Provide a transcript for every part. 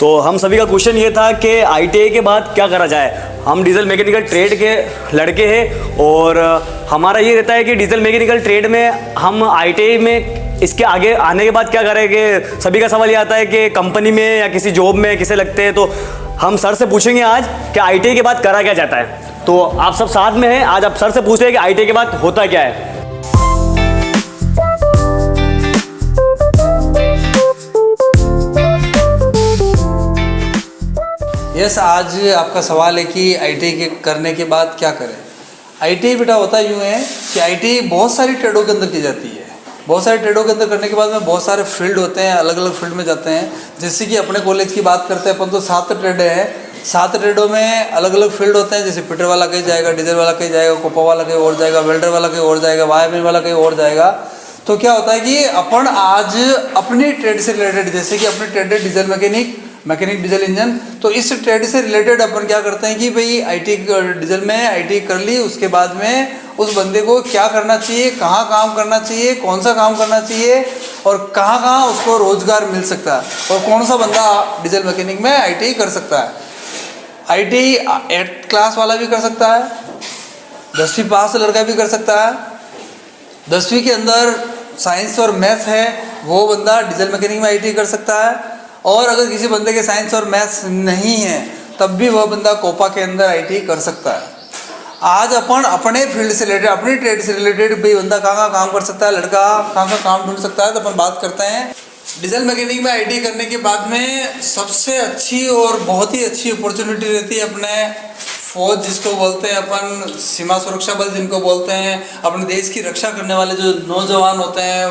तो हम सभी का क्वेश्चन ये था कि आईटीआई के बाद क्या करा जाए। हम डीजल मैकेनिकल ट्रेड के लड़के हैं और हमारा ये रहता है कि डीजल मैकेनिकल ट्रेड में हम आईटीआई में इसके आगे आने के बाद क्या करेंगे। सभी का सवाल ये आता है कि कंपनी में या किसी जॉब में किसे लगते हैं। तो हम सर से पूछेंगे आज कि आईटीआई के बाद करा क्या जाता है। तो आप सब साथ में हैं, आज आप सर से पूछ रहे हैं कि आईटीआई के बाद होता क्या है। यस, आज आपका सवाल है कि आईटीआई के करने के बाद क्या करें। आईटीआई बेटा होता यूँ है कि आईटीआई बहुत सारी ट्रेडों के अंदर की जाती है। बहुत सारे ट्रेडों के अंदर करने के बाद में बहुत सारे फील्ड होते हैं, अलग अलग फील्ड में जाते हैं। जैसे कि अपने कॉलेज की बात करते हैं अपन तो 7 ट्रेड हैं। 7 ट्रेडों में अलग अलग फील्ड होते हैं। जैसे फिटर वाला कहीं जाएगा, डीजल वाला कहीं जाएगा, कोपा वाला कहीं और जाएगा, वेल्डर वाला कहीं और जाएगा, वायरमैन वाला कहीं और जाएगा। तो क्या होता है कि अपन आज अपनी ट्रेड से रिलेटेड, जैसे कि अपनी ट्रेड है डीजल मैकेनिक डीजल इंजन, तो इस ट्रेड से रिलेटेड अपन क्या करते हैं कि भाई आईटी डीजल में आईटी कर ली, उसके बाद में उस बंदे को क्या करना चाहिए, कहाँ काम करना चाहिए, कौन सा काम करना चाहिए और कहाँ कहाँ उसको रोजगार मिल सकता है और कौन सा बंदा डीजल मैकेनिक में आईटी कर सकता है। आईटी 8th क्लास वाला भी कर सकता है, 10वीं पास लड़का भी कर सकता है। 10वीं के अंदर साइंस और मैथ्स है वो बंदा डीजल मैकेनिक में आईटी कर सकता है। और अगर किसी बंदे के साइंस और मैथ्स नहीं है तब भी वह बंदा कोपा के अंदर आईटी कर सकता है। आज अपन अपने फील्ड से रिलेटेड, अपनी ट्रेड से रिलेटेड भाई बंदा कहाँ कहाँ काम कर सकता है, लड़का कहाँ कहाँ काम ढूंढ सकता है, तो अपन बात करते हैं। डीजल मैकेनिक में आईटी करने के बाद में सबसे अच्छी और बहुत ही अच्छी अपॉर्चुनिटी रहती है अपने फौज जिसको बोलते हैं अपन, सीमा सुरक्षा बल जिनको बोलते हैं, अपने देश की रक्षा करने वाले जो नौजवान होते हैं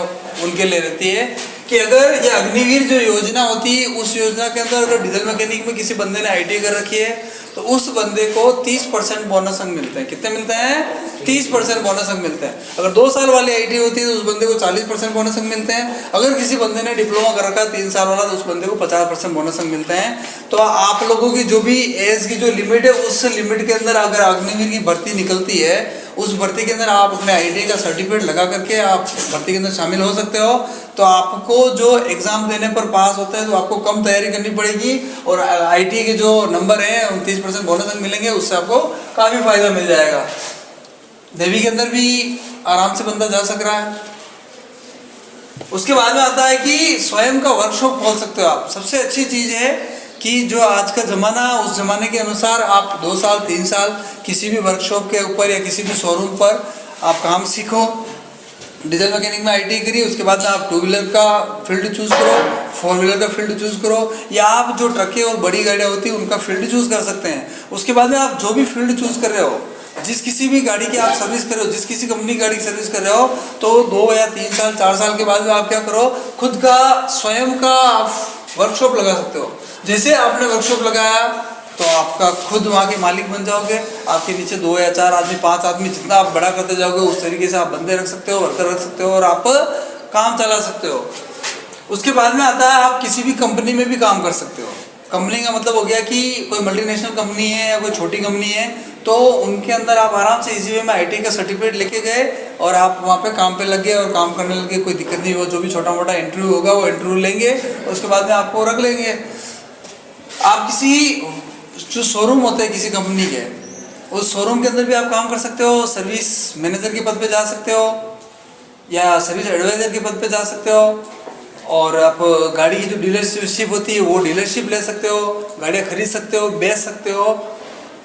उनके लिए रहती है कि अगर ये अग्निवीर जो योजना होती है उस योजना के अंदर अगर डीजल मैकेनिक में किसी बंदे ने आईटी कर रखी है तो उस बंदे को 30% बोनस अंक मिलते हैं। कितने मिलते हैं? 30% बोनस अंक मिलते हैं। अगर 2 साल वाली आईटी होती है तो उस बंदे को 40% बोनस अंक मिलते हैं। अगर किसी बंदे ने डिप्लोमा कर रखा है 3 साल वाला तो उस बंदे को 50% बोनस अंक मिलते हैं। तो आप लोगों की जो भी एज की जो लिमिट है उस लिमिट के अंदर अगर अग्निवीर की भर्ती निकलती है उस भर्ती के अंदर आप अपने आईटी का सर्टिफिकेट लगा करके आप भर्ती के अंदर शामिल हो सकते हो। तो आपको जो एग्ज़ाम देने पर पास होते हैं तो आपको कम तैयारी करनी पड़ेगी और आईटी के जो नंबर हैं 29% बोनस अंक मिलेंगे, उससे आपको काफ़ी फायदा मिल जाएगा। नेवी के अंदर भी आराम से बंदा जा सक रहा है। उसके बाद में आता है कि स्वयं का वर्कशॉप खोल सकते हो आप। सबसे अच्छी चीज़ है कि जो आज का ज़माना उस ज़माने के अनुसार आप 2 साल 3 साल किसी भी वर्कशॉप के ऊपर या किसी भी शोरूम पर आप काम सीखो। डीजल मैकेनिक में आईटी करिए, उसके बाद आप 2 व्हीलर का फील्ड चूज़ करो, 4 व्हीलर का फील्ड चूज़ करो, या आप जो ट्रकें और बड़ी गाड़ियाँ होती हैं उनका फील्ड चूज़ कर सकते हैं। उसके बाद में आप जो भी फील्ड चूज़ कर रहे हो, जिस किसी भी गाड़ी की आप सर्विस कर रहे हो, जिस किसी कंपनी की गाड़ी की सर्विस कर रहे हो, तो 2 या 3 साल 4 साल के बाद में आप क्या करो, खुद का स्वयं का आप वर्कशॉप लगा सकते हो। जैसे आपने वर्कशॉप लगाया तो आपका खुद वहाँ के मालिक बन जाओगे। आपके नीचे 2 या 4 आदमी 5 आदमी जितना आप बड़ा करते जाओगे उस तरीके से आप बंदे रख सकते हो, वर्कर रख सकते हो और आप काम चला सकते हो। उसके बाद में आता है आप किसी भी कंपनी में भी काम कर सकते हो। कंपनी का मतलब हो गया कि कोई मल्टीनेशनल कंपनी है या कोई छोटी कंपनी है तो उनके अंदर आप आराम से इजी वे में आईटी का सर्टिफिकेट लेके गए और आप वहाँ पे काम पे लग गए और काम करने लगे, कोई दिक्कत नहीं हो। जो भी छोटा मोटा इंटरव्यू होगा वो इंटरव्यू लेंगे और उसके बाद में आपको रख लेंगे। आप किसी जो शोरूम होते हैं किसी कंपनी के, उस शोरूम के अंदर भी आप काम कर सकते हो। सर्विस मैनेजर के पद पे जा सकते हो या सर्विस एडवाइज़र के पद पे जा सकते हो और आप गाड़ी की जो डीलरशिप होती है वो डीलरशिप ले सकते हो, गाड़ियाँ खरीद सकते हो, बेच सकते हो।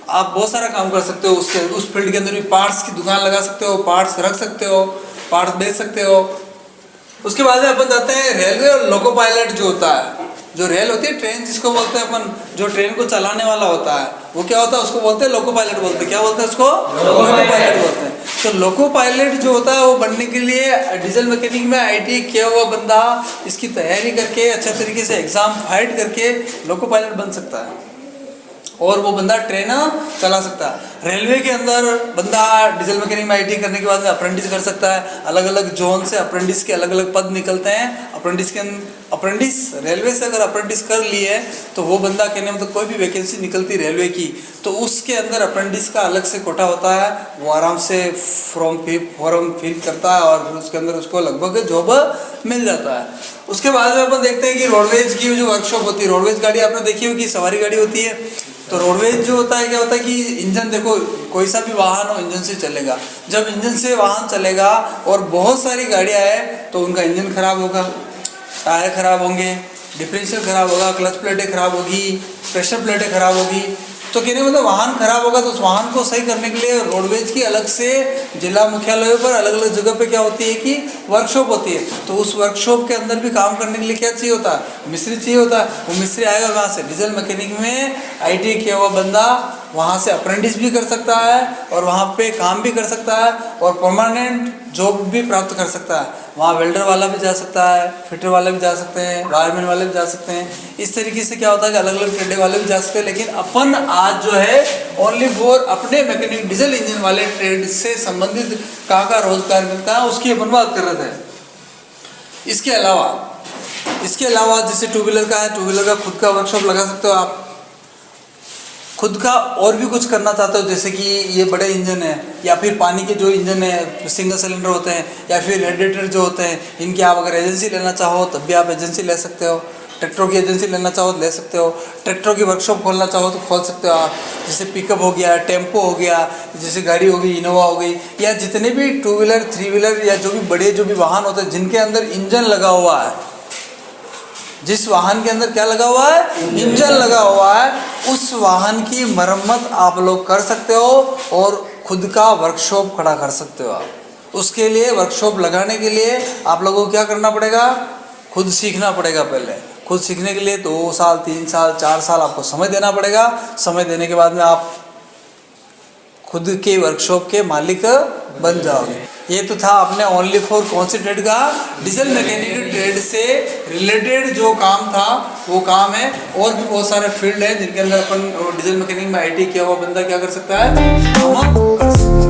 आप बहुत सारा काम कर सकते हो। उसके उस फील्ड के अंदर भी पार्ट्स की दुकान लगा सकते हो, पार्ट्स रख सकते हो, पार्ट्स बेच सकते हो। उसके बाद में अपन जाते हैं रेलवे और लोको पायलट जो होता है, जो रेल होती है ट्रेन जिसको बोलते हैं अपन, जो ट्रेन को चलाने वाला होता है वो क्या होता है, उसको बोलते हैं लोको पायलट बोलते हैं। क्या बोलते हैं उसको? लोको पायलट बोलते हैं। तो लोको पायलट जो होता है वो बनने के लिए डीजल मैकेनिक में आईटी किया हुआ बंदा इसकी तैयारी करके अच्छे तरीके से एग्ज़ाम फाइट करके लोको पायलट बन सकता है। और वो बंदा ट्रेन चला सकता है। रेलवे के अंदर बंदा डीजल मैकेनिक में आईटी करने के बाद में अप्रेंटिस कर सकता है। अलग अलग जोन से अप्रेंटिस के अलग अलग पद निकलते हैं। अप्रेंटिस रेलवे से अगर अप्रेंटिस कर लिए तो वो बंदा कहने मतलब कोई भी वैकेंसी निकलती रेलवे की तो उसके अंदर अप्रेंटिस का अलग से कोटा होता है। वो आराम से फॉर्म फिल करता है और फिर उसके अंदर उसको लगभग जॉब मिल जाता है। उसके बाद में अपन देखते हैं कि रोडवेज की जो वर्कशॉप होती है, रोडवेज गाड़ी आपने देखी होगी, सवारी गाड़ी होती है। तो रोडवेज जो होता है क्या होता है कि इंजन, देखो कोई सा भी वाहन हो इंजन से चलेगा। जब इंजन से वाहन चलेगा और बहुत सारी गाड़ियाँ हैं तो उनका इंजन खराब होगा, टायर खराब होंगे, डिफरेंशियल खराब होगा, क्लच प्लेटें खराब होगी, प्रेशर प्लेटें खराब होगी। तो कहने मतलब वाहन खराब होगा तो उस वाहन को सही करने के लिए रोडवेज की अलग से जिला मुख्यालयों पर अलग अलग जगह पे क्या होती है कि वर्कशॉप होती है। तो उस वर्कशॉप के अंदर भी काम करने के लिए क्या चाहिए होता है, मिस्त्री चाहिए होता है। वो मिस्त्री आएगा कहाँ से, डीजल मैकेनिक में आईटी किया हुआ बंदा वहाँ से अप्रेंटिस भी कर सकता है और वहाँ पे काम भी कर सकता है और परमानेंट जॉब भी प्राप्त कर सकता है। वहाँ वेल्डर वाला भी जा सकता है, फिटर वाले भी जा सकते हैं, वायरमैन वाले भी जा सकते हैं। इस तरीके से क्या होता है कि अलग अलग ट्रेड वाले भी जा सकते हैं। लेकिन अपन आज जो है ओनली फॉर अपने मैकेनिक डीजल इंजन वाले ट्रेड से संबंधित का रोजगार मिलता है उसकी अपन बात कर रहे थे। इसके अलावा जैसे टू व्हीलर का है, टू व्हीलर का खुद का वर्कशॉप लगा सकते हो आप। खुद का और भी कुछ करना चाहते हो जैसे कि ये बड़े इंजन है या फिर पानी के जो इंजन है सिंगल सिलेंडर होते हैं या फिर रेडिएटर जो होते हैं, इनकी आप अगर एजेंसी लेना चाहो तब भी आप एजेंसी ले सकते हो। ट्रैक्टरों की एजेंसी लेना चाहो तो ले सकते हो। ट्रैक्टरों की वर्कशॉप खोलना चाहो तो खोल सकते हो आप। जैसे पिकअप हो गया, टेम्पो हो गया, जैसे गाड़ी हो गई, इनोवा हो गई, या जितने भी टू व्हीलर, थ्री व्हीलर या जो भी बड़े जो भी वाहन होते हैं जिनके अंदर इंजन लगा हुआ है, जिस वाहन के अंदर क्या लगा हुआ है, इंजन लगा हुआ है, उस वाहन की मरम्मत आप लोग कर सकते हो और खुद का वर्कशॉप खड़ा कर सकते हो आप। उसके लिए वर्कशॉप लगाने के लिए आप लोगों को क्या करना पड़ेगा, खुद सीखना पड़ेगा। पहले खुद सीखने के लिए 2 साल 3 साल 4 साल आपको समय देना पड़ेगा। समय देने के बाद में आप खुद के वर्कशॉप के मालिक बन जाओगे। ये तो था अपने ओनली फॉर कौन सी ट्रेड का, डीजल मैकेनिक ट्रेड से रिलेटेड जो काम था वो काम है। और भी बहुत सारे फील्ड हैं जिनके अंदर अपन डीजल मैकेनिक में आईटी किया हुआ बंदा क्या कर सकता है, काम कर सकता है।